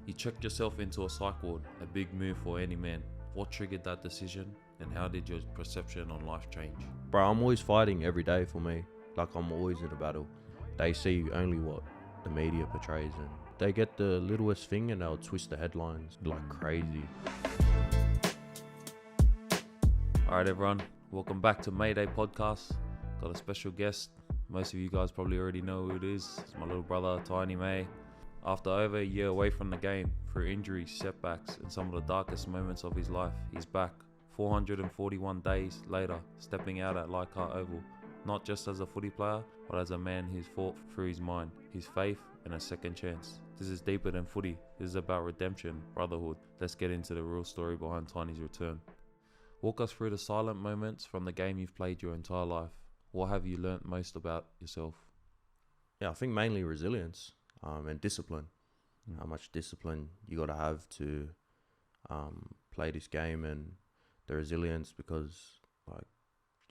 You checked yourself into a psych ward, a big move for any man. What triggered that decision, and how did your perception on life change? Bro, I'm always fighting every day for me. Like, I'm always in a battle. They see only what the media portrays, and they get the littlest thing and they'll twist the headlines like crazy. Alright everyone, welcome back to Mayday podcast. Got a special guest. Most of you guys probably already know who it is. It's my little brother, Taylan May. After over a year away from the game, through injuries, setbacks, and some of the darkest moments of his life, he's back 441 days later, stepping out at Leichhardt Oval, not just as a footy player, but as a man who's fought through his mind, his faith, and a second chance. This is deeper than footy. This is about redemption, brotherhood. Let's get into the real story behind Tiny's return. Walk us through the silent moments from the game you've played your entire life. What have you learnt most about yourself? Yeah, I think mainly resilience and discipline. How much discipline you got to have to play this game, and the resilience, because like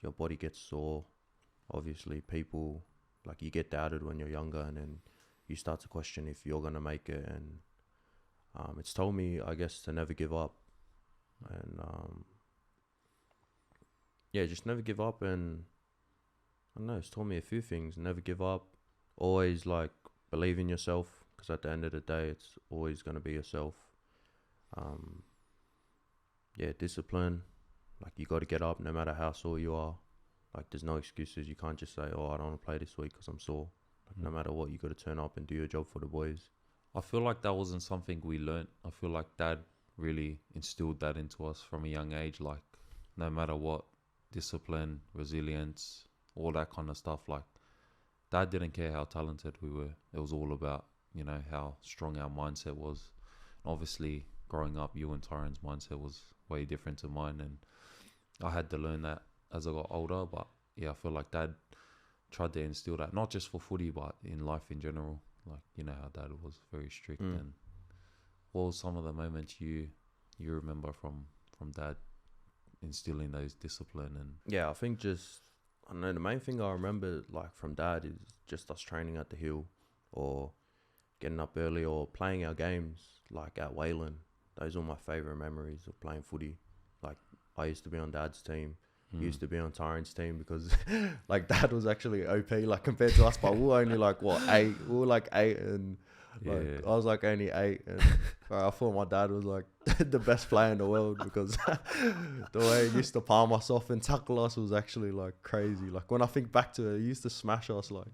your body gets sore. Obviously, people, like, you get doubted when you're younger, and then you start to question if you're gonna make it. And it's told me, I guess, to never give up, and just never give up. And I don't know, it's taught me a few things. Never give up. Always like believe in yourself, because at the end of the day, it's always gonna be yourself. Discipline. Like, you got to get up no matter how sore you are. Like, there's no excuses. You can't just say, oh, I don't want to play this week because I'm sore. Like, no matter what, you got to turn up and do your job for the boys. I feel like that wasn't something we learnt. I feel like Dad really instilled that into us from a young age. Like, no matter what, discipline, resilience, all that kind of stuff. Like, Dad didn't care how talented we were. It was all about, how strong our mindset was. Obviously, growing up, you and Tyron's mindset was way different to mine, and I had to learn that as I got older. But yeah, I feel like Dad tried to instill that, not just for footy, but in life in general. Like, how Dad was very strict. And what was some of the moments you remember from Dad instilling those discipline? And yeah, I think I don't know, the main thing I remember like from Dad is just us training at the hill, or getting up early, or playing our games like at Wayland. Those are my favourite memories of playing footy. Like, I used to be on Dad's team. He used to be on Tyron's team, because like Dad was actually OP, like, compared to us, but we were only like 8. We were like 8, and like I was like only 8, and I thought my dad was like the best player in the world, because the way he used to palm us off and tackle us was actually like crazy. Like, when I think back to it, he used to smash us like,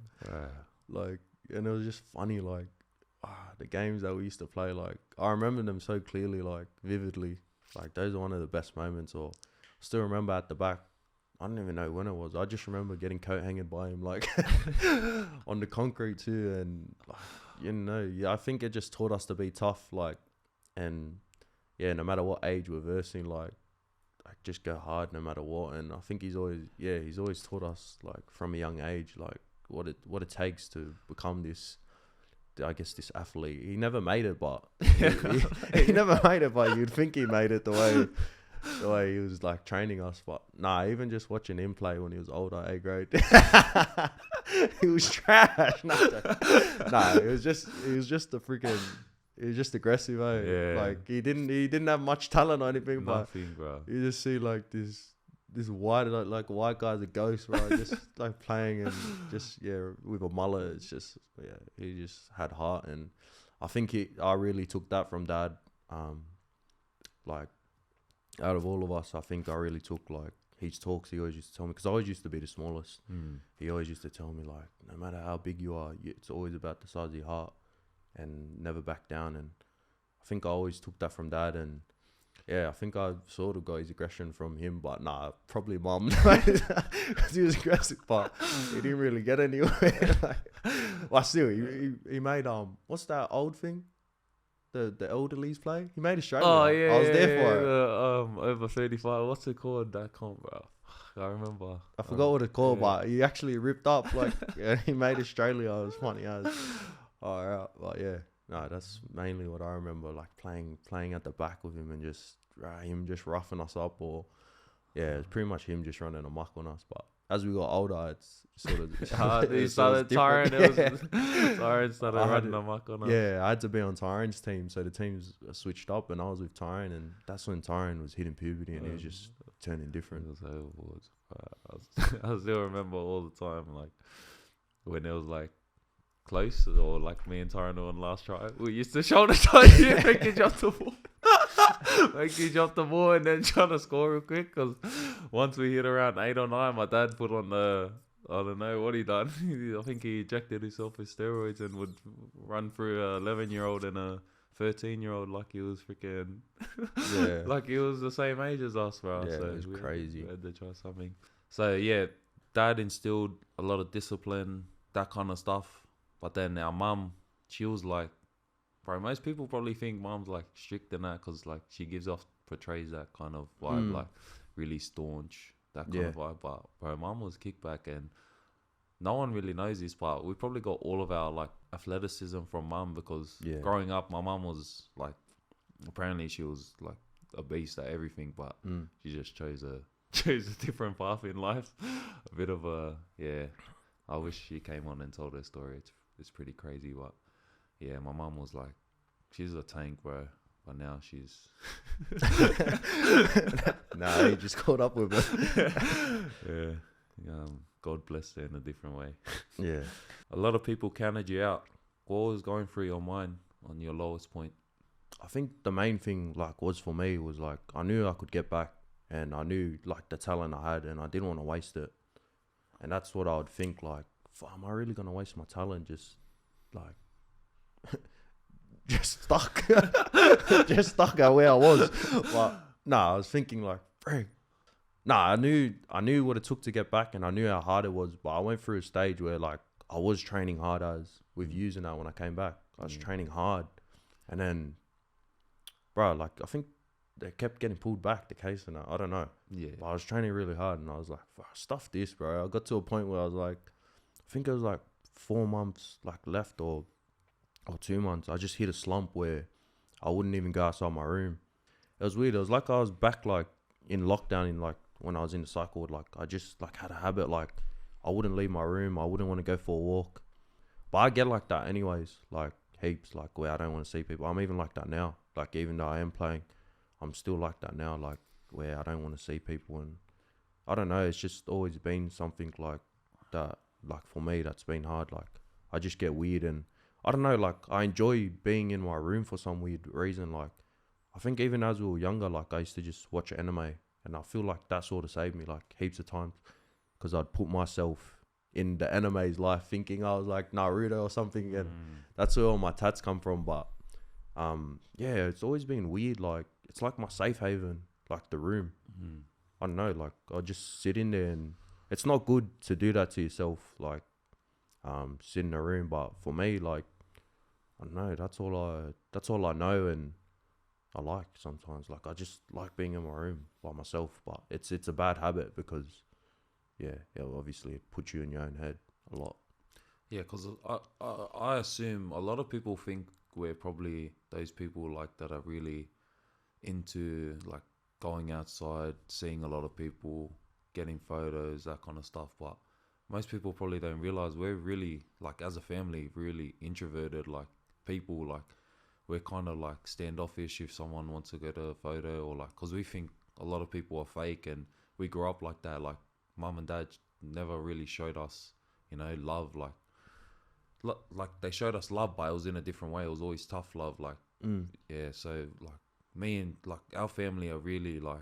and it was just funny, like the games that we used to play. Like, I remember them so clearly, like vividly. Like, those are one of the best moments. Or still remember at the back, I don't even know when it was. I just remember getting coat hanging by him, like on the concrete too. And I think it just taught us to be tough, like, and no matter what age we're versing, like just go hard no matter what. And I think he's always taught us, like, from a young age, like what it takes to become this, I guess, this athlete. He never made it, but he never made it, but you'd think he made it the way he was like training us. But nah, even just watching him play when he was older, A grade, he was trash. He was just aggressive, Like, he didn't have much talent or anything. Nothing, bro. You just see like this white guy's a ghost, right? Just like playing, and just with a mullet. It's just he just had heart. And I think I really took that from Dad. Like, out of all of us, I think I really took, like, his talks. He always used to tell me, because I always used to be the smallest. He always used to tell me, like, no matter how big you are, it's always about the size of your heart, and never back down. And I think I always took that from Dad. And I think I sort of got his aggression from him, but nah, probably Mum, because he was aggressive, but he didn't really get anywhere. Still, he made what's that old thing? The elderlies play. He made Australia. Oh yeah, I was there for it. Over 35. What's it called? That comp, bro. I remember. I forgot what it's called, but he actually ripped up. Like, he made Australia. It was funny as. But that's mainly what I remember. Like, playing at the back with him, and just him just roughing us up, or it's pretty much him just running amok on us. But as we got older, it's sort of He started different. Tyrone. Tyrone started I had running to- amok on us. Yeah, I had to be on Tyrone's team, so the teams switched up, and I was with Tyrone, and that's when Tyrone was hitting puberty, and he was just turning different. It was overboard. I still remember all the time, like when it was like close, or like me and Tyrone on last try, we used to shoulder charge you, make you jump the ball, make you jump the ball, and then try to score real quick. Because once we hit around 8 or 9, my dad put on the, I don't know what he done. I think he injected himself with steroids and would run through a 11-year-old and a 13-year-old like he was freaking, Yeah, like he was the same age as us, bro. Yeah, So it was crazy. We had to try something. So yeah, dad instilled a lot of discipline, that kind of stuff. But then our mum, she was like, bro, most people probably think mum's like strict and that, because like she portrays that kind of vibe, like really staunch, that kind of vibe. But bro, mum was kickback, and no one really knows this, but we probably got all of our like athleticism from mum, because growing up, my mum was like, apparently she was like a beast at everything, but she just chose a different path in life. A bit of a, I wish she came on and told her story. It's pretty crazy, but yeah, my mum was like, she's a tank, bro. But now she's nah, he just caught up with her. God bless her in a different way. Yeah, A lot of people counted you out. What was going through your mind on your lowest point? I think the main thing like was for me was like I knew I could get back, and I knew like the talent I had, and I didn't want to waste it. And that's what I would think, like, am I really gonna waste my talent just like just stuck just stuck at where I was? But I was thinking like, frick. I knew what it took to get back, and I knew how hard it was. But I went through a stage where like I was training hard as with using that when I came back. I was training hard, and then, bro, like I think they kept getting pulled back, the case, and I don't know. Yeah. But I was training really hard, and I was like, stuff this, bro. I got to a point where I was like, I think it was like 4 months like left, or 2 months. I just hit a slump where I wouldn't even go outside my room. It was weird. It was like I was back like in lockdown, in like when I was in the cycle ward. Like I just like had a habit, like I wouldn't leave my room. I wouldn't want to go for a walk. But I get like that anyways, like heaps, like where I don't want to see people. I'm even like that now. Like even though I am playing, I'm still like that now, like where I don't want to see people. And I don't know, it's just always been something like that. Like for me, that's been hard. Like I just get weird, and I don't know, like I enjoy being in my room for some weird reason. Like I think even as we were younger, like I used to just watch anime, and I feel like that sort of saved me like heaps of times, because I'd put myself in the anime's life thinking I was like Naruto or something, and that's where all my tats come from. But yeah, it's always been weird. Like it's like my safe haven, like the room. I don't know, like I just sit in there, and it's not good to do that to yourself, like sit in a room. But for me, like I don't know, that's all I know, and I like sometimes. Like I just like being in my room by myself. But it's a bad habit, because obviously it puts you in your own head a lot. Yeah, because I assume a lot of people think we're probably those people like that are really into like going outside, seeing a lot of people, getting photos, that kind of stuff. But most people probably don't realize we're really, like as a family, really introverted like people. Like we're kind of like standoffish if someone wants to get a photo, or like, because we think a lot of people are fake, and we grew up like that. Like mum and dad never really showed us, love. Like they showed us love, but it was in a different way. It was always tough love. Like so like me and like our family are really like,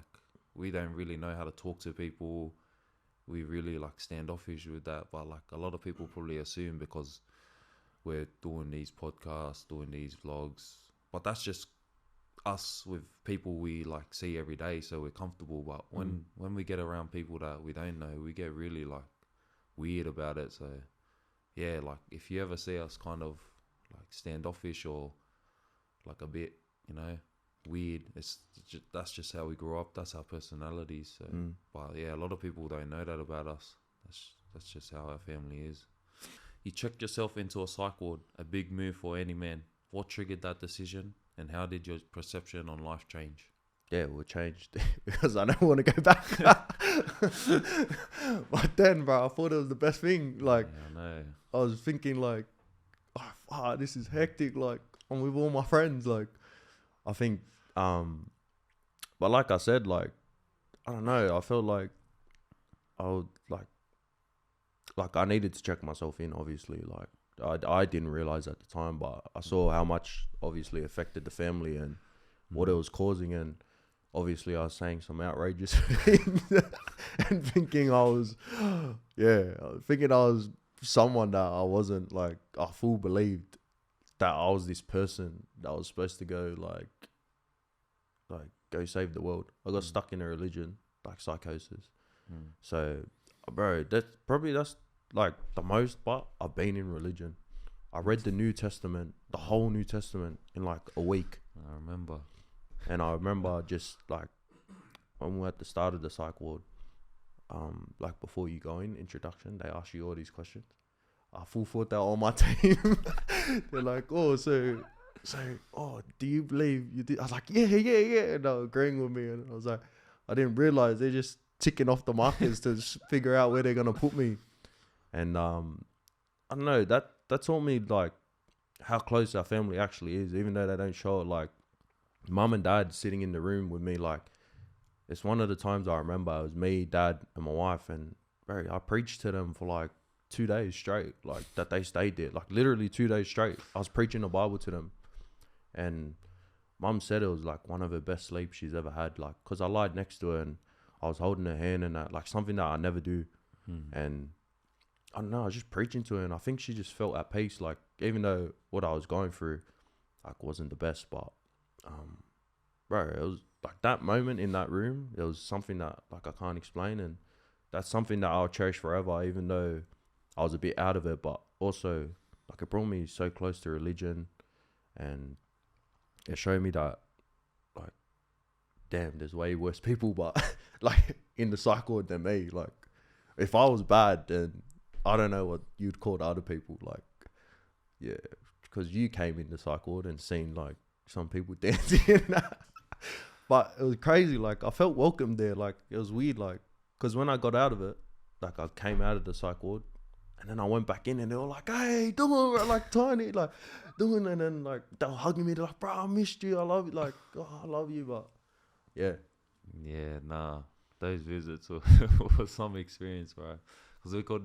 we don't really know how to talk to people. We really like standoffish with that. But like a lot of people probably assume because we're doing these podcasts, doing these vlogs, but that's just us with people we like see every day, so we're comfortable. But when we get around people that we don't know, we get really like weird about it. So yeah, like if you ever see us kind of like standoffish or like a bit, weird, that's just how we grew up. That's our personalities. So, but yeah, a lot of people don't know that about us. That's just how our family is. You checked yourself into a psych ward, a big move for any man. What triggered that decision, and how did your perception on life change? yeah, we changed because I don't want to go back. But then, bro, I thought it was the best thing. Like, Yeah, I know. I was thinking, like, oh, fuck, this is hectic. Like, I'm with all my friends. Like, I think, but like I said, like, I don't know. I felt like I would like I needed to check myself in. Obviously, like I didn't realize at the time, but I saw how much obviously affected the family and what it was causing, and obviously I was saying some outrageous things and thinking I was, thinking I was someone that I wasn't. Like, I full believed that I was this person that was supposed to go like go save the world. I got stuck in a religion, like psychosis. So, bro, that's like the most, but I've been in religion. I read the New Testament, the whole New Testament in like a week. I remember. And I remember just like when we were at the start of the psych ward, like before you go in, introduction, they ask you all these questions. I full thought that on my team. They're like, oh, so, do you believe you did? I was like, yeah. And they were agreeing with me. And I was like, I didn't realize they're just ticking off the markers to figure out where they're going to put me. And I don't know, that taught me like how close our family actually is, even though they don't show it. Like, mum and dad sitting in the room with me, like, it's one of the times I remember. It was me, dad, and my wife, and bro, I preached to them for like 2 days straight, like that they stayed there, like literally 2 days straight. I was preaching the Bible to them, and mum said it was like one of her best sleeps she's ever had, like, because I lied next to her and I was holding her hand, and like something that I never do. And I don't know, I was just preaching to her, and I think she just felt at peace, like, even though what I was going through like wasn't the best, but bro, it was like that moment in that room, it was something that like I can't explain, and that's something that I'll cherish forever, even though I was a bit out of it. But also, like, it brought me so close to religion, and it showed me that, like, damn, there's way worse people, but like in the psych ward than me. Like, if I was bad, then I don't know what you'd call the other people. Like, yeah, because you came in the psych ward and seen like some people dancing. But it was crazy. Like, I felt welcome there. Like, it was weird. Like, because when I got out of it, like, I came out of the psych ward, and then I went back in, and they were like, hey, doing, like, tiny, like, doing, and then, like, they were hugging me. They're like, bro, I missed you. I love you. Like, oh, I love you. But, yeah. Yeah, nah. Those visits were, were some experience, bro. Because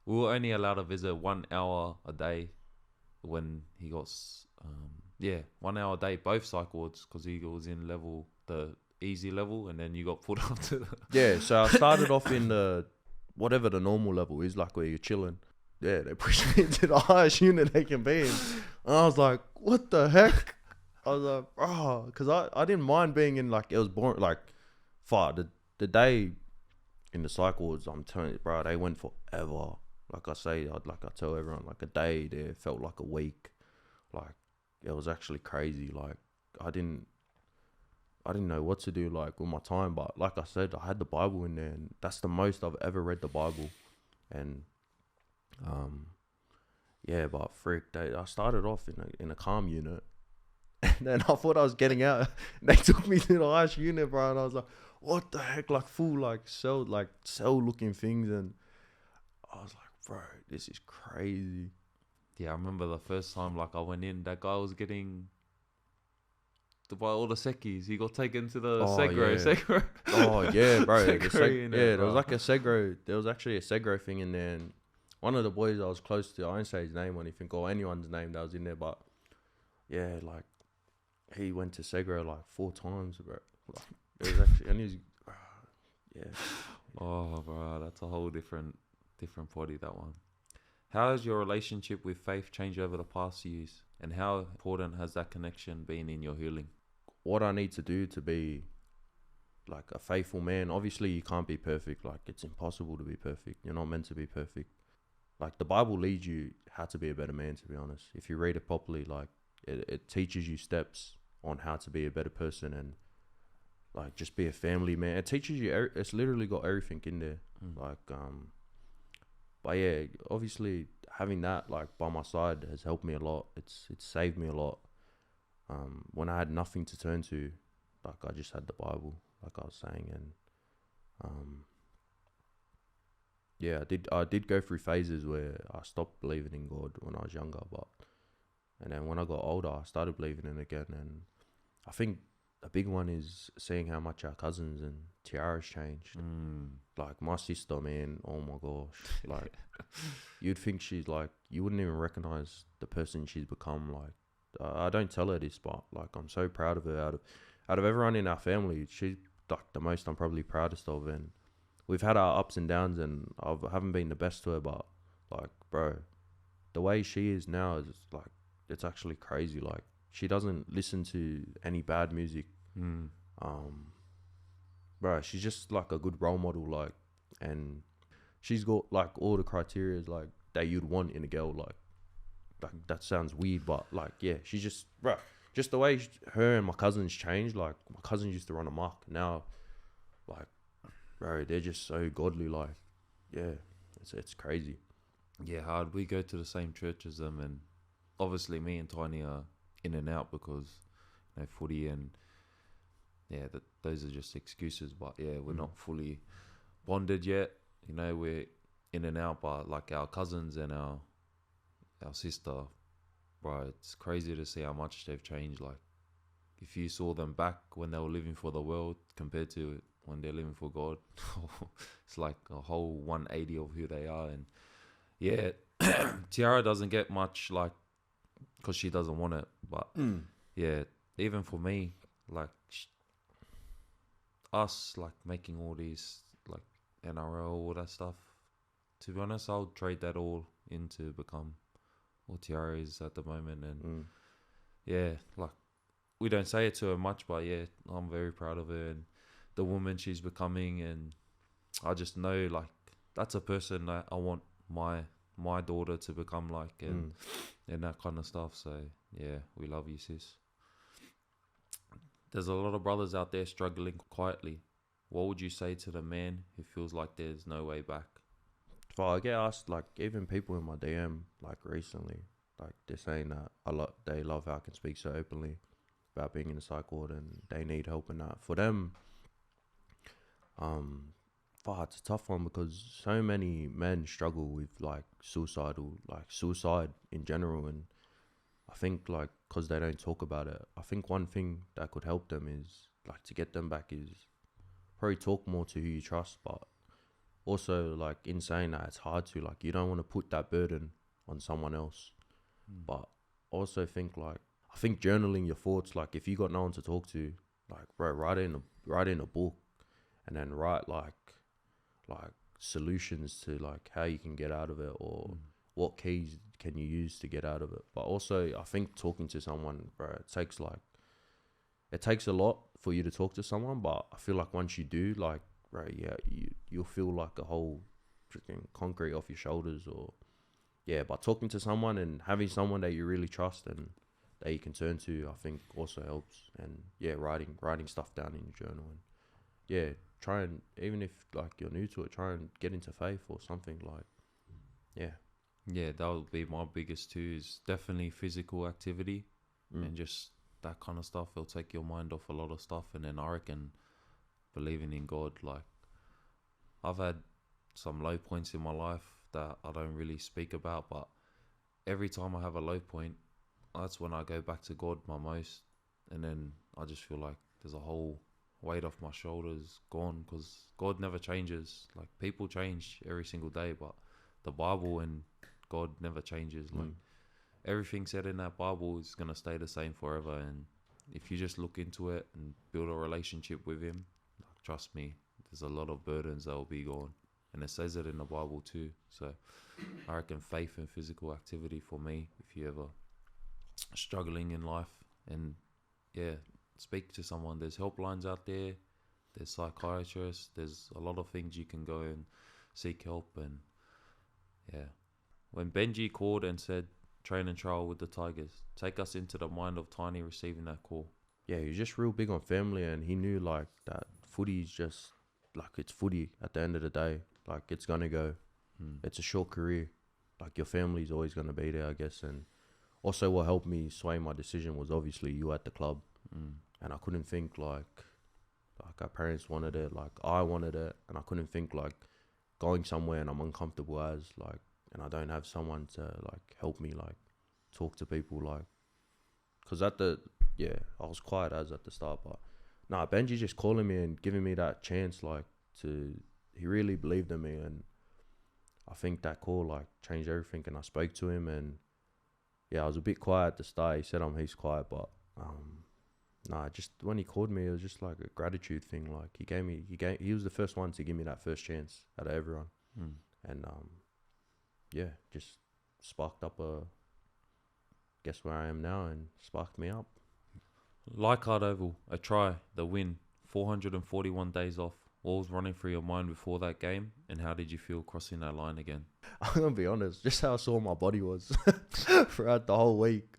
we were only allowed to visit 1 hour a day when he got, 1 hour a day, both psych wards, because he was in the easy level, and then you got put up to the... Yeah, so I started off in the, whatever the normal level is, like where you're chilling. Yeah, they pushed me into the highest unit they can be in. And I was like, what the heck? I was like, bro, because I didn't mind being in, like, it was boring. Like, the day in the psych wards, I'm telling you, bro, they went forever. Like I say, I tell everyone, like, a day there felt like a week. Like, it was actually crazy. Like, I didn't know what to do, like, with my time. But like I said, I had the Bible in there, and that's the most I've ever read the Bible. And yeah, but frick, I started off in a calm unit, and then I thought I was getting out. And they took me to the highest unit, bro, and I was like, what the heck? Like, full cell looking things, and I was like, bro, this is crazy. Yeah, I remember the first time, like, I went in, that guy was getting to buy all the Sekis. He got taken to the Segro. Oh, yeah, bro. There was like a Segro. There was actually a Segro thing in there. And one of the boys I was close to, I won't say his name or anything, or anyone's name that was in there, but yeah, like, he went to Segro like 4 times, bro. Like, it was actually, and he was, yeah. Oh, bro, that's a whole different body, that one. How has your relationship with faith changed over the past years? And how important has that connection been in your healing? What I need to do to be like a faithful man, obviously you can't be perfect. Like, it's impossible to be perfect. You're not meant to be perfect. Like, the Bible leads you how to be a better man, to be honest. If you read it properly, like, it teaches you steps on how to be a better person, and like, just be a family man. It teaches you, it's literally got everything in there. Like, but yeah, obviously having that, like, by my side has helped me a lot. It's saved me a lot. When I had nothing to turn to, like I just had the Bible, like I was saying, and yeah, I did go through phases where I stopped believing in God when I was younger, and then when I got older, I started believing in it again. And I think a big one is seeing how much our cousins and Tiara's changed. Like my sister, man, oh my gosh, like you'd think she's like, you wouldn't even recognize the person she's become. Like I don't tell her this, but like I'm so proud of her. Out of everyone in our family, she's like the most I'm probably proudest of. And we've had our ups and downs, and I haven't been the best to her, but like, bro, the way she is now is like, it's actually crazy. Like she doesn't listen to any bad music. Bro, she's just like a good role model, like, and she's got like all the criteria like that you'd want in a girl. Like that sounds weird, but like, yeah, she's just, bro, just the way her and my cousins changed. Like my cousins used to run amok. Now, like, bro, they're just so godly. Like, yeah, it's crazy. Yeah, hard. We go to the same church as them, and obviously me and Tiny are in and out because, you know, footy, and yeah, those are just excuses. But yeah, we're not fully bonded yet. You know, we're in and out, but like our cousins and our sister, bro, it's crazy to see how much they've changed. Like, if you saw them back when they were living for the world compared to when they're living for God, it's like a whole 180 of who they are. And yeah, Tiara doesn't get much, like, because she doesn't want it. But yeah, even for me, like, us, like, making all these, like, NRL, all that stuff, to be honest, I'll trade that all in to become what Tiara is at the moment. And yeah, like, we don't say it to her much, but yeah, I'm very proud of her and the woman she's becoming. And I just know, like, that's a person that I want my daughter to become like, and that kind of stuff. So yeah, we love you, sis. There's a lot of brothers out there struggling quietly. What would you say to the man who feels like there's no way back? Well, I get asked, like, even people in my DM, like, recently, like, they're saying that they love how I can speak so openly about being in the psych ward, and they need help in that. For them, it's a tough one because so many men struggle with, like, suicide in general. And I think, like, because they don't talk about it, I think one thing that could help them is, like, to get them back is probably talk more to who you trust. But also, like, in saying that, it's hard to, like, you don't want to put that burden on someone else. But also I think journaling your thoughts, like, if you got no one to talk to, like, bro, write in a book, and then write like solutions to, like, how you can get out of it, or what keys can you use to get out of it. But also, I think talking to someone, bro, it takes a lot for you to talk to someone. But I feel like once you do, like, bro, yeah, you'll feel like a whole freaking concrete off your shoulders. Or yeah, but talking to someone and having someone that you really trust and that you can turn to, I think also helps. And yeah, writing stuff down in your journal. And yeah, try and, even if, like, you're new to it, try and get into faith or something. Like, yeah, that would be my biggest too, is definitely physical activity and just that kind of stuff. It'll take your mind off a lot of stuff. And then I reckon believing in God, like, I've had some low points in my life that I don't really speak about, but every time I have a low point, that's when I go back to God my most. And then I just feel like there's a whole weight off my shoulders gone, because God never changes. Like, people change every single day, but the Bible and God never changes. Like, everything said in that Bible is going to stay the same forever. And if you just look into it and build a relationship with him, like, trust me, there's a lot of burdens that will be gone. And it says it in the Bible too. So I reckon faith and physical activity for me, if you ever struggling in life. And yeah, speak to someone. There's helplines out there, there's psychiatrists, there's a lot of things you can go and seek help. And yeah, when Benji called and said train and trial with the Tigers, take us into the mind of Tiny receiving that call. Yeah, he was just real big on family, and he knew, like, that footy is just, like, it's footy at the end of the day. Like, it's gonna go. It's a short career. Like, your family's always gonna be there, I guess. And also, what helped me sway my decision was obviously you at the club. and I couldn't think like our parents wanted it, like I wanted it, and I couldn't think like going somewhere and I'm uncomfortable as like, and I don't have someone to like help me like talk to people like, cause I was quiet as at the start, but nah, Benji just calling me and giving me that chance like he really believed in me, and I think that call like changed everything, and I spoke to him, and yeah, I was a bit quiet at the start. He said he's quiet, but just when he called me, it was just like a gratitude thing. Like he was the first one to give me that first chance out of everyone, and just sparked up guess where I am now, and sparked me up. Leichhardt Oval, a try, the win, 441 days off. What was running through your mind before that game, and how did you feel crossing that line again? I'm gonna be honest, just how I saw my body was throughout the whole week.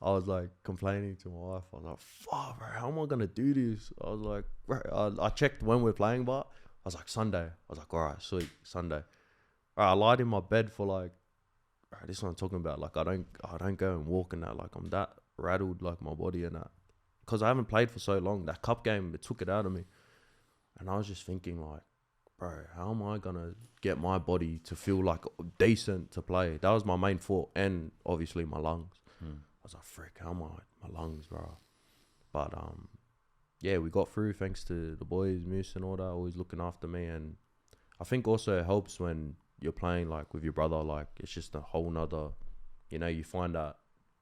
I was like complaining to my wife. I was like, "Fuck, bro, how am I gonna do this?" I was like, bro, I checked when we're playing, but I was like, Sunday. I was like, all right, sweet, Sunday. All right, I lied in my bed for like, all right, this is what I'm talking about. Like, I don't go and walk in that. Like, I'm that rattled, like my body and that, because I haven't played for so long. That cup game, it took it out of me. And I was just thinking like, bro, how am I going to get my body to feel like decent to play? That was my main thought, and obviously my lungs. I was like, frick, how am I? My lungs, bro. But we got through thanks to the boys, Moose and all that, always looking after me. And I think also it helps when you're playing like with your brother. Like, it's just a whole nother, you find that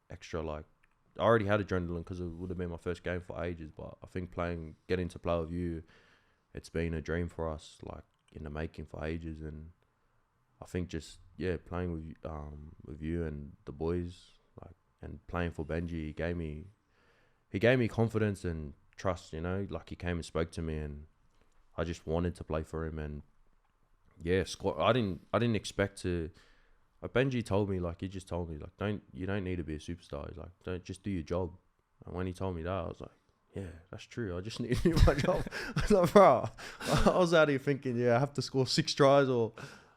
extra like, I already had adrenaline because it would have been my first game for ages. But I think getting to play with you, it's been a dream for us, like in the making for ages, and I think just playing with you and the boys, like, and playing for Benji, he gave me confidence and trust. Like he came and spoke to me, and I just wanted to play for him. And I didn't expect to. Benji told me, like, he just told me, like, you don't need to be a superstar. He's like, don't, just do your job. And when he told me that, I was like, yeah, that's true. I just need to do my job. I was like, bro, I was out here thinking, I have to score 6 tries or,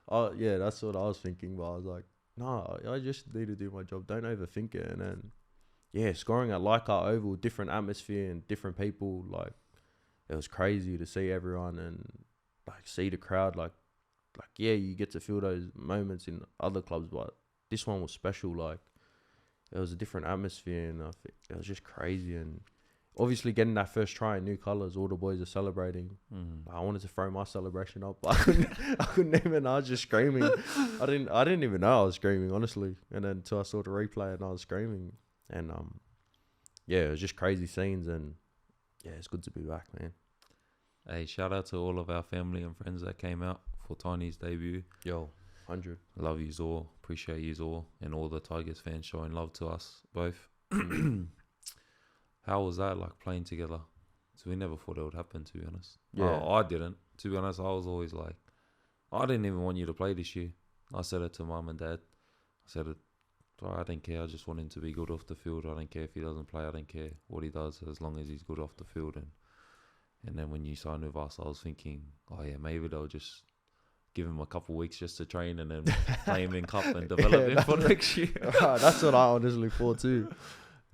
that's what I was thinking. But I was like, no, I just need to do my job. Don't overthink it. And then, scoring at Leichhardt Oval, different atmosphere and different people. Like, it was crazy to see everyone and like see the crowd. Like, you get to feel those moments in other clubs, but this one was special. Like, it was a different atmosphere, and I think it was just crazy. And obviously getting that first try in new colours, all the boys are celebrating. I wanted to throw my celebration up, but I couldn't even. I was just screaming. I didn't even know I was screaming, honestly. And then until I saw the replay, and I was screaming. And it was just crazy scenes. And it's good to be back, man. Hey, shout out to all of our family and friends that came out for Tiny's debut. Yo, 100. Love yous all. Appreciate yous all, and all the Tigers fans showing love to us both. How was that, like, playing together? So we never thought it would happen, to be honest. Yeah. I didn't. To be honest, I was always like, I didn't even want you to play this year. I said it to mum and dad. I said it, I don't care. I just want him to be good off the field. I don't care if he doesn't play. I don't care what he does, as long as he's good off the field. And then when you signed with us, I was thinking, maybe they'll just give him a couple of weeks just to train and then play him in cup and develop him for next year. That's what I honestly thought too.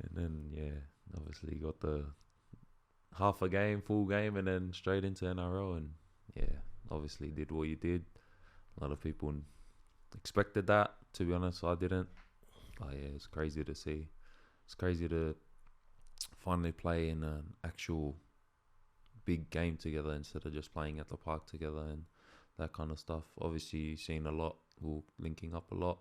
And then, obviously got the half a game, full game, and then straight into NRL. And obviously did what you did. A lot of people expected that, to be honest. I didn't. It's crazy to see. It's crazy to finally play in an actual big game together instead of just playing at the park together and that kind of stuff. Obviously, you've seen a lot, we're linking up a lot.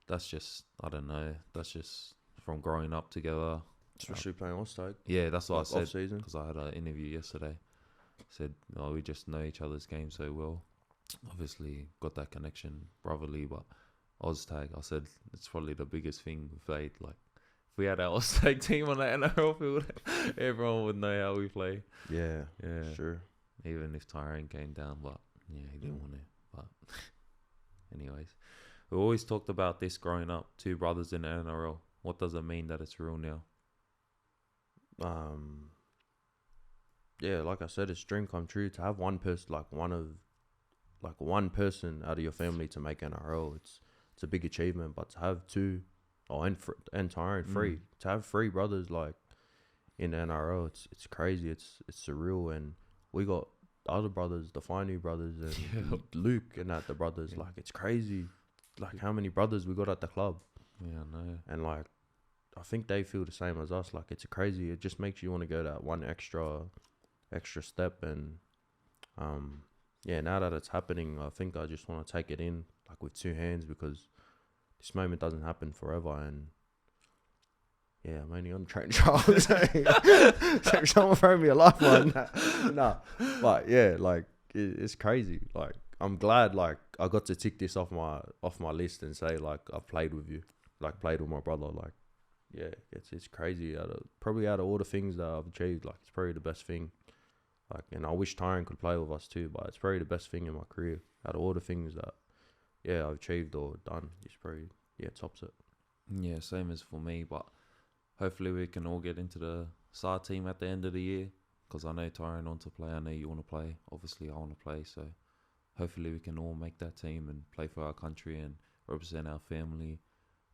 That's just, I don't know, that's just from growing up together. Especially playing All-Star. Yeah, that's what I said, off-season. because I had an interview yesterday. Said, we just know each other's game so well. Obviously, got that connection brotherly, but Oztag, I said, it's probably the biggest thing we've played. Like, if we had our Oztag team on the NRL field, everyone would know how we play. Yeah, sure. Even if Tyrone came down, but he didn't want to. But anyways, we always talked about this growing up, 2 brothers in the NRL. What does it mean that it's real now? Like I said, it's a dream come true to have one person, one person out of your family to make NRL. It's a big achievement, but to have 2, and Tyrone 3, to have 3 brothers, like, in the NRL. It's crazy. It's surreal. And we got the other brothers, the Finey brothers, and Luke and the brothers. Like, it's crazy. Like, how many brothers we got at the club. Yeah, I know. And like, I think they feel the same as us. Like, it's crazy. It just makes you want to go that one extra step. And now that it's happening, I think I just want to take it in like with two hands, because this moment doesn't happen forever. And yeah, I'm only on training trial. So someone throw me a lifeline. Nah, but yeah, like it's crazy. Like, I'm glad like I got to tick this off my list and say like I've played with you, like played with my brother. Like, yeah, it's crazy. Probably out of all the things that I've achieved, like it's probably the best thing. Like, and I wish Taylan could play with us too, but it's probably the best thing in my career. Out of all the things that I've achieved or done, it's probably tops it. Yeah, same as for me, but hopefully we can all get into the SAR team at the end of the year, because I know Taylan wants to play. I know you want to play. Obviously, I want to play. So hopefully we can all make that team and play for our country and represent our family.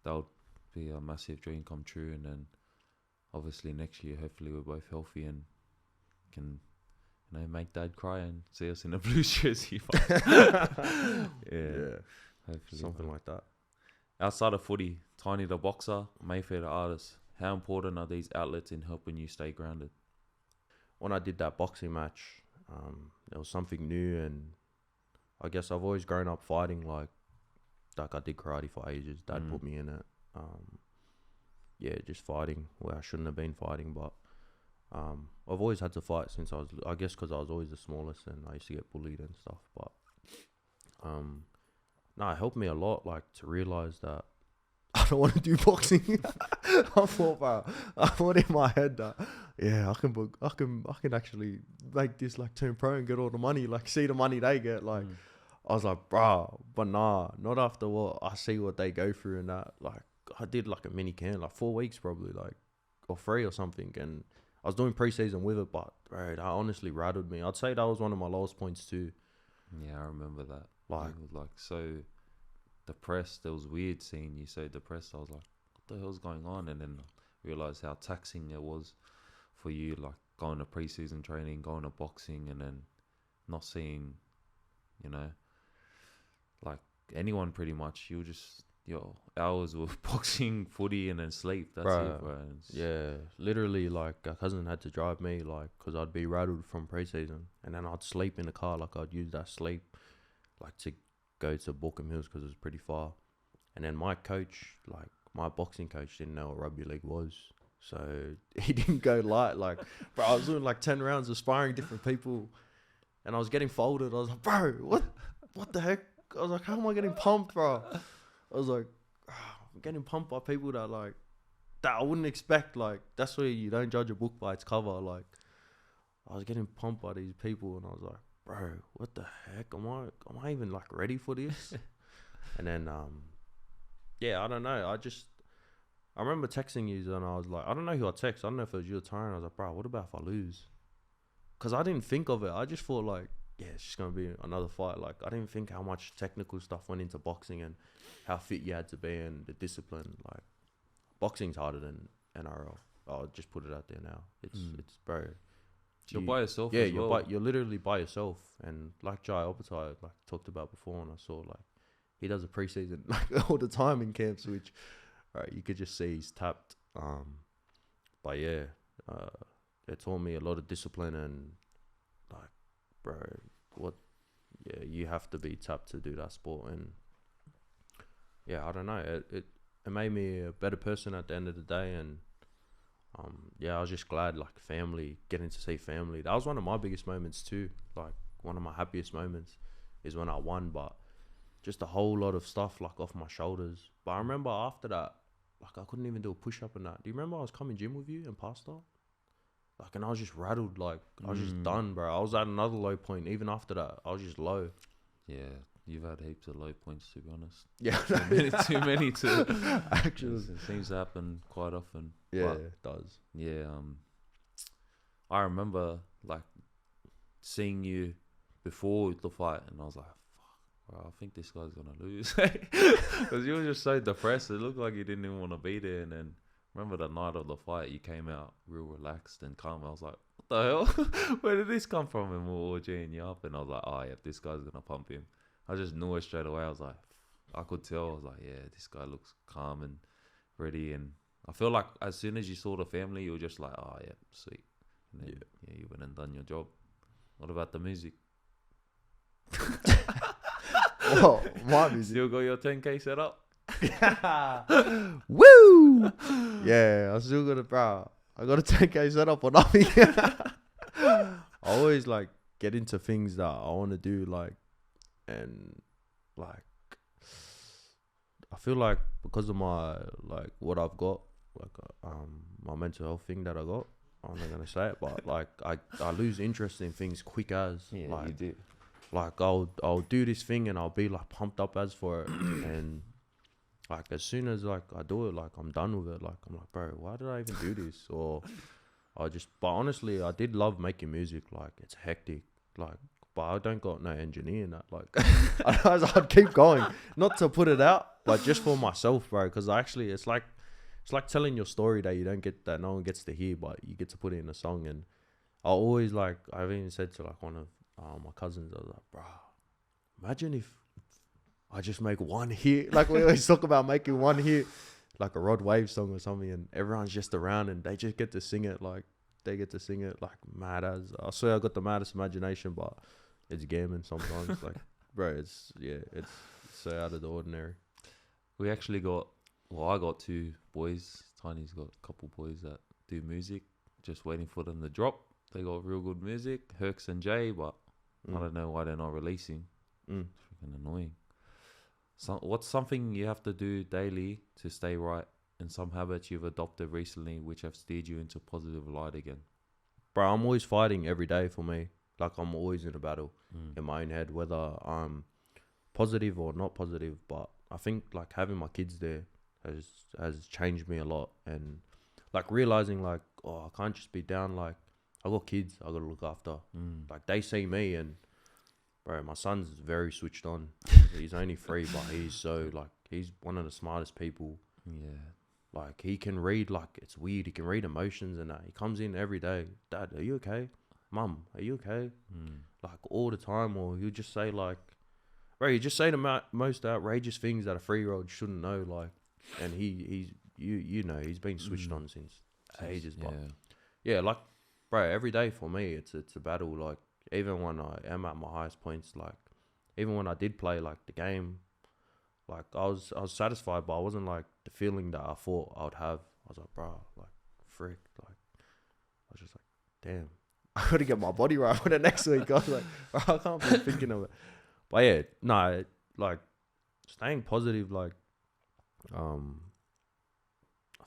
That would be a massive dream come true. And then obviously next year, hopefully we're both healthy and can, you know, make Dad cry and see us in a blue jersey. Yeah, hopefully something like that. Outside of footy, Tiny the boxer, Mayfair the artist, how important are these outlets in helping you stay grounded? When I did that boxing match, it was something new, and I guess I've always grown up fighting. Like I did karate for ages. Dad put me in it. Just fighting where I shouldn't have been fighting, but I've always had to fight since I was, I guess, because I was always the smallest and I used to get bullied and stuff. But it helped me a lot, like, to realize that I don't want to do boxing. I thought in my head that I can actually make this, like, turn pro and get all the money, like, see the money they get. Like, I was like, bruh, but nah, not after what I see what they go through and that. Like, I did like a mini camp, like 4 weeks probably, like, or 3 or something, and I was doing preseason with it, but bro, that honestly rattled me. I'd say that was one of my lowest points too. Yeah, I remember that. Like, it was like so depressed. It was weird seeing you so depressed. I was like, what the hell's going on? And then I realized how taxing it was for you, like going to preseason training, going to boxing, and then not seeing, you know, like anyone pretty much. You just, your hours were boxing, footy, and then sleep. That's it, bro. Yeah, literally, like, a cousin had to drive me, like, because I'd be rattled from preseason, and then I'd sleep in the car. Like, I'd use that sleep, like, to go to Borkham Hills because it was pretty far. And then my coach, like, my boxing coach, didn't know what rugby league was, so he didn't go light. Like, bro, I was doing like 10 rounds of sparring different people, and I was getting folded. I was like, bro, what the heck? I was like, how am I getting pumped, bro? I was like, I'm getting pumped by people that, like, that I wouldn't expect. Like, that's where you don't judge a book by its cover. Like, I was getting pumped by these people, and I was like, bro, what the heck? Am I even, like, ready for this? And then, I don't know. I remember texting you, and I was like, I don't know who I text. I don't know if it was you or Tyrone. I was like, bro, what about if I lose? Because I didn't think of it. I just thought, like, yeah, it's just going to be another fight. Like, I didn't think how much technical stuff went into boxing and how fit you had to be and the discipline. Like, boxing's harder than NRL. I'll just put it out there now. It's bro. You're by yourself. Yeah, as well. You're literally by yourself. And like Jai Obertai, like, talked about before, and I saw, like, he does a preseason, like, all the time in camps, which, right, you could just see he's tapped. But yeah, it taught me a lot of discipline and, like, bro, you have to be tapped to do that sport. And yeah, I don't know, it made me a better person at the end of the day. And I was just glad, like, family, getting to see family, that was one of my biggest moments too. Like, one of my happiest moments is when I won, but just a whole lot of stuff, like, off my shoulders. But I remember after that, like, I couldn't even do a push-up and that. Do you remember I was coming gym with you in Pastor? Like, and I was just rattled. Like, I was just done, bro. I was at another low point. Even after that, I was just low. Yeah, you've had heaps of low points, to be honest. Yeah. too many to... Actually. It seems to happen quite often. Yeah, but, it does. Yeah, I remember, like, seeing you before the fight, and I was like, fuck, bro, I think this guy's going to lose. Because you were just so depressed. It looked like you didn't even want to be there. And then remember the night of the fight, you came out real relaxed and calm. I was like, what the hell? Where did this come from? And we were all geeing you up. And I was like, oh, yeah, this guy's going to pump him. I just knew it straight away. I was like, I could tell. I was like, yeah, this guy looks calm and ready. And I feel like as soon as you saw the family, you were just like, oh, yeah, sweet. And then, yeah, you went and done your job. What about the music? Oh, my music. Still got your 10K set up? Woo! Yeah, I still got it, bro. I got a 10K set up or nothing. I always like get into things that I want to do, like, and like, I feel like because of my, like, what I've got, like, my mental health thing that I got, I'm not gonna say it, but like, I lose interest in things quick as, Yeah, like, you did. like I'll do this thing and I'll be like pumped up as for it, and like as soon as like I do it, like I'm done with it. Like I'm like, bro, why did I even do this? Or I just, but honestly, I did love making music. Like it's hectic, like, but I don't got no engineer in that. Like I'd keep going, not to put it out, but just for myself, bro. Because actually, it's like telling your story that you don't get, that no one gets to hear, but you get to put it in a song. And I always like, I've even said to like one of my cousins, I was like, bro, imagine if I just make one hit. Like we always talk about making one hit, like a Rod Wave song or something, and everyone's just around and they just get to sing it. Like they get to sing it like mad as. I swear I got the maddest imagination, but it's gaming sometimes. Like, bro, it's so out of the ordinary. We actually got, well, I got 2 boys. Tiny's got a couple boys that do music. Just waiting for them to drop. They got real good music, Herx and Jay, but I don't know why they're not releasing. It's freaking annoying. So, what's something you have to do daily to stay right, and some habits you've adopted recently which have steered you into positive light again? Bro, I'm always fighting every day for me. Like I'm always in a battle in my own head, whether I'm positive or not positive. But I think like having my kids there has changed me a lot, and like realizing like, oh, I can't just be down. Like I got kids, I gotta look after. Like they see me, and bro, my son's very switched on. He's only 3, but he's so like, he's one of the smartest people. Yeah. Like he can read, like it's weird. He can read emotions and that. He comes in every day. Dad, are you okay? Mum, are you okay? Like all the time. Or he'll just say like, bro, you just say the most outrageous things that a 3-year-old shouldn't know. Like, and he's you know, he's been switched on since ages. But yeah, like, bro, every day for me, it's a battle. Like even when I am at my highest points, like even when I did play like the game, like I was satisfied, but I wasn't like the feeling that I thought I would have. I was like, bro, like frick, like I was just like, damn, I gotta get my body right for the next week. I was like, bro, I can't be thinking of it. But yeah, no, like staying positive, like I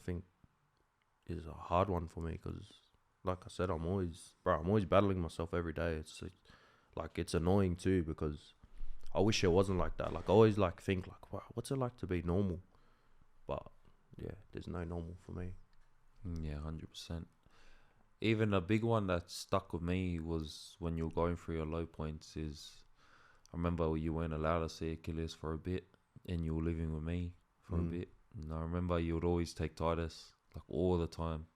think is a hard one for me because, like I said, I'm always battling myself every day. It's like it's annoying too because I wish it wasn't like that. Like I always like think like, wow, what's it like to be normal? But yeah, there's no normal for me. Yeah, 100%. Even a big one that stuck with me was when you're going through your low points is, I remember you weren't allowed to see Achilles for a bit and you were living with me for a bit. And I remember you would always take Titus, like all the time.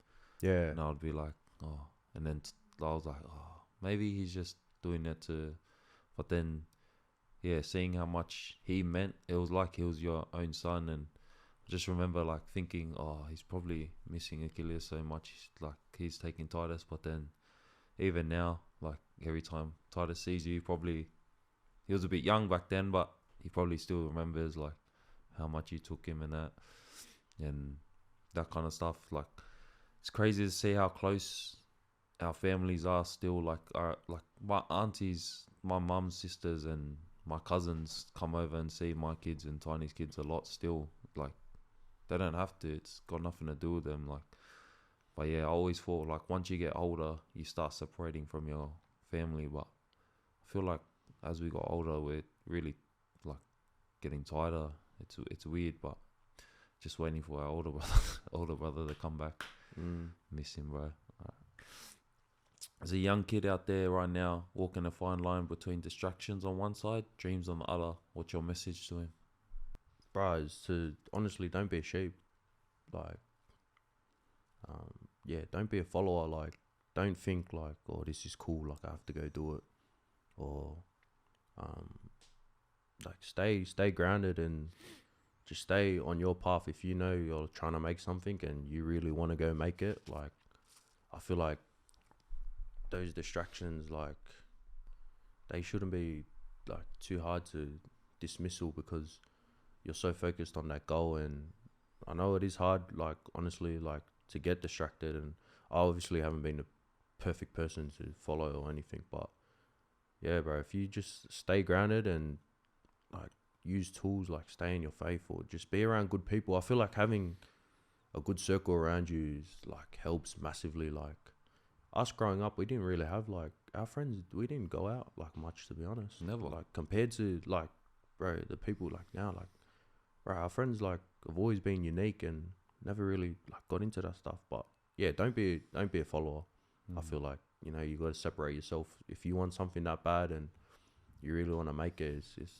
Yeah. And I would be like, oh. And then I was like, oh, maybe he's just doing that to... But then, yeah, seeing how much he meant, it was like he was your own son. And I just remember like thinking, oh, he's probably missing Achilles so much. He's taking Titus. But then even now, like every time Titus sees you, he was a bit young back then, but he probably still remembers like how much you took him and that kind of stuff. Like it's crazy to see how close our families are still. Like my aunties, my mum's sisters, and my cousins come over and see my kids and Tiny's kids a lot still. Like they don't have to. It's got nothing to do with them. Like, but yeah, I always thought like once you get older, you start separating from your family. But I feel like as we got older, we're really like getting tighter. It's weird, but just waiting for our older brother to come back. Miss him, bro. There's a young kid out there right now walking a fine line between distractions on one side, dreams on the other. What's your message to him? Bro, is to honestly don't be a sheep. Like Yeah, don't be a follower. Like, don't think like, oh, this is cool, like I have to go do it, or like stay grounded and just stay on your path. If you know you're trying to make something and you really want to go make it, like, I feel like those distractions, like, they shouldn't be like too hard to dismissal, because you're so focused on that goal. And I know it is hard, like, honestly, like, to get distracted, and I obviously haven't been the perfect person to follow or anything, but yeah, bro, if you just stay grounded and like use tools, like stay in your faith or just be around good people. I feel like having a good circle around you is like helps massively. Like us growing up, we didn't really have like our friends, we didn't go out like much, to be honest. Never. Like compared to like, bro, the people like now, like, bro, our friends like have always been unique and never really like got into that stuff. But yeah, don't be a follower. I feel like, you know, you got to separate yourself. If you want something that bad and you really want to make it, is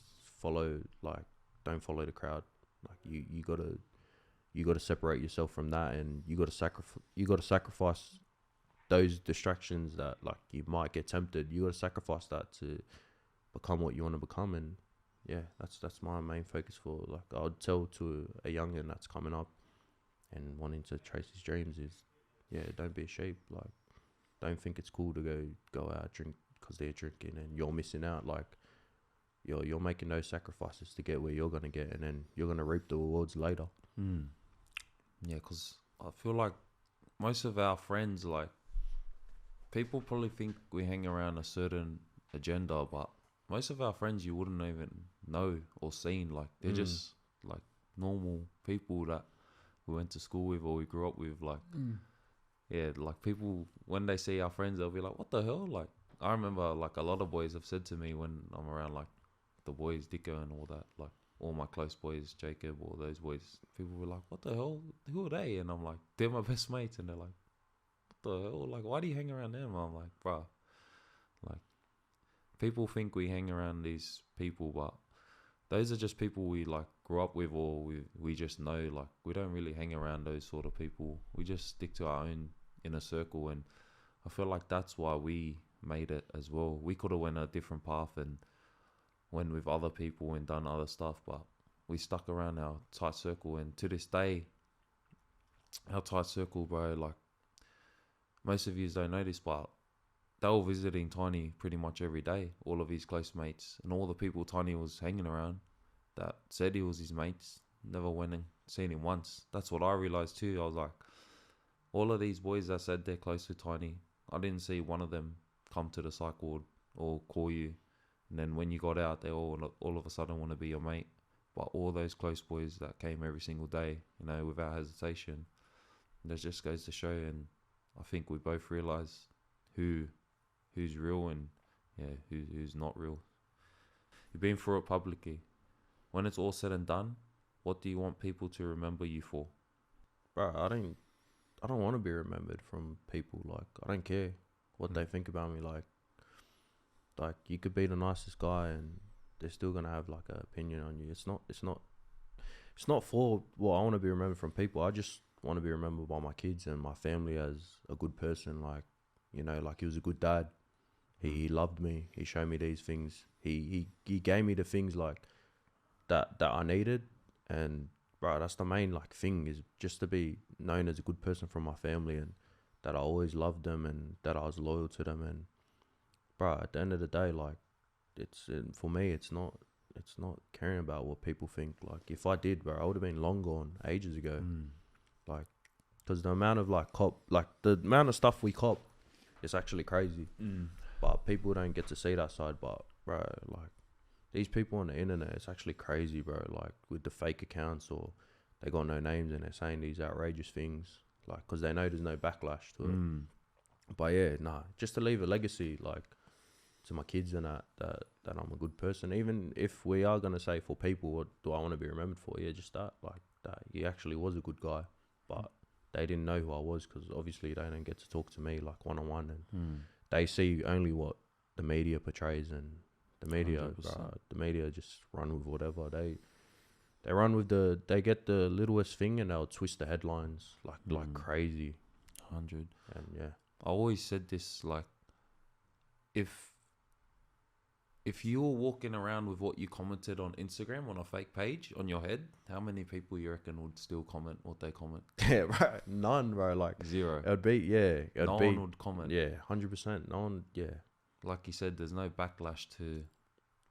follow, like, don't follow the crowd. Like you gotta separate yourself from that, and you gotta sacrifice those distractions that like you might get tempted. You gotta sacrifice that to become what you want to become. And yeah, that's my main focus for, like, I would tell to a youngin that's coming up and wanting to chase his dreams is, yeah, don't be a sheep. Like, don't think it's cool to go out drink because they're drinking and you're missing out. Like, you're making those sacrifices to get where you're gonna get, and then you're gonna reap the rewards later. Yeah, because I feel like most of our friends, like, people probably think we hang around a certain agenda, but most of our friends you wouldn't even know or seen. Like, they're just like normal people that we went to school with or we grew up with. Like, yeah, like, people, when they see our friends, they'll be like, what the hell? Like, I remember, like, a lot of boys have said to me when I'm around, like, the boys, Dicko and all that, like, all my close boys, Jacob, all those boys, people were like, what the hell? Who are they? And I'm like, they're my best mates. And they're like, what the hell? Like, why do you hang around them? I'm like, bruh, like, people think we hang around these people, but those are just people we, like, grew up with, or we just know. Like, we don't really hang around those sort of people. We just stick to our own inner circle. And I feel like that's why we made it as well. We could have went a different path and went with other people and done other stuff, but we stuck around our tight circle. And to this day, our tight circle, bro, like, most of you don't know this, but they were visiting Tiny pretty much every day, all of his close mates, and all the people Tiny was hanging around that said he was his mates, never went and seen him once. That's what I realised too. I was like, all of these boys that said they're close to Tiny, I didn't see one of them come to the psych ward or call you. And then when you got out, they all of a sudden want to be your mate. But all those close boys that came every single day, you know, without hesitation, that just goes to show. And I think we both realise who's real and who's not real. You've been through it publicly. When it's all said and done, what do you want people to remember you for? Bro, I don't want to be remembered from people. Like, I don't care what they think about me. Like, you could be the nicest guy and they're still gonna have like an opinion on you. It's not for what I want to be remembered from people. I just want to be remembered by my kids and my family as a good person. Like, you know, like, he was a good dad. He loved me. He showed me these things. He gave me the things like that I needed. And bro, that's the main like thing, is just to be known as a good person from my family, and that I always loved them and that I was loyal to them. And bro, at the end of the day, like, for me, it's not caring about what people think. Like, if I did, bro, I would have been long gone ages ago. Like, because the amount of the amount of stuff we cop, it's actually crazy. But people don't get to see that side. But bro, like, these people on the internet, it's actually crazy, bro. Like, with the fake accounts, or they got no names and they're saying these outrageous things, like, because they know there's no backlash to it. But yeah, just to leave a legacy, like, to my kids and that I'm a good person. Even if we are gonna say for people, what do I want to be remembered for? Yeah, just that he actually was a good guy, but they didn't know who I was, because obviously they don't get to talk to me like one-on-one, and they see only what the media portrays. And the media, the media just run with whatever. They run with they get the littlest thing and they'll twist the headlines like crazy. 100. And yeah, I always said this, like, if you were walking around with what you commented on Instagram on a fake page on your head, how many people you reckon would still comment what they comment? yeah, right. None, bro. Like Zero. it would be, yeah, it'd No be, one would comment. yeah, 100%. No one, yeah, Like you said, there's no backlash to.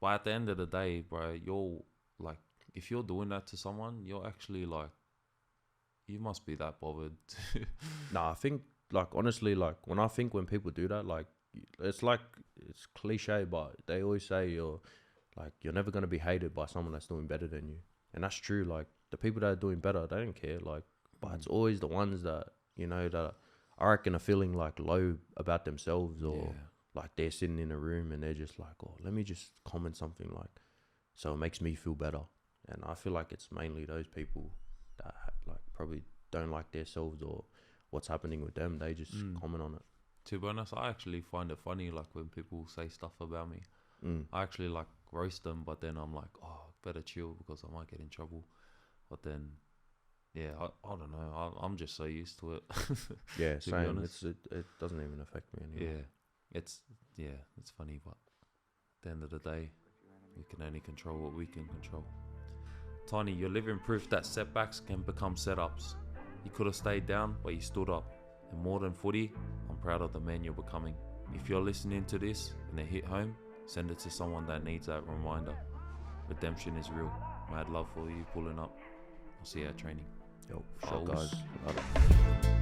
But at the end of the day, bro, you're like, if you're doing that to someone, you're actually like, you must be that bothered. Nah, I think like honestly, like when people do that, like it's cliche, but they always say you're never gonna be hated by someone that's doing better than you, and that's true. Like the people that are doing better, they don't care. Like, but it's always the ones that that I reckon are feeling like low about themselves, or like they're sitting in a room and they're just like, oh, let me just comment something like, so it makes me feel better. And I feel like it's mainly those people that like probably don't like themselves or what's happening with them. They just comment on it. To be honest, I actually find it funny, like when people say stuff about me. I actually like roast them, but then I'm like, oh, better chill because I might get in trouble. But then, yeah, I don't know. I'm just so used to it. Yeah, to be same. honest. It doesn't even affect me anymore. It's funny, but at the end of the day, we can only control what we can control. Tiny, you're living proof that setbacks can become setups. You could have stayed down, but you stood up. And more than footy, I'm proud of the man you're becoming. If you're listening to this and it hit home, send it to someone that needs that reminder. Redemption is real. Mad love for you pulling up. I'll see you at training. Yo, sure Foles. guys.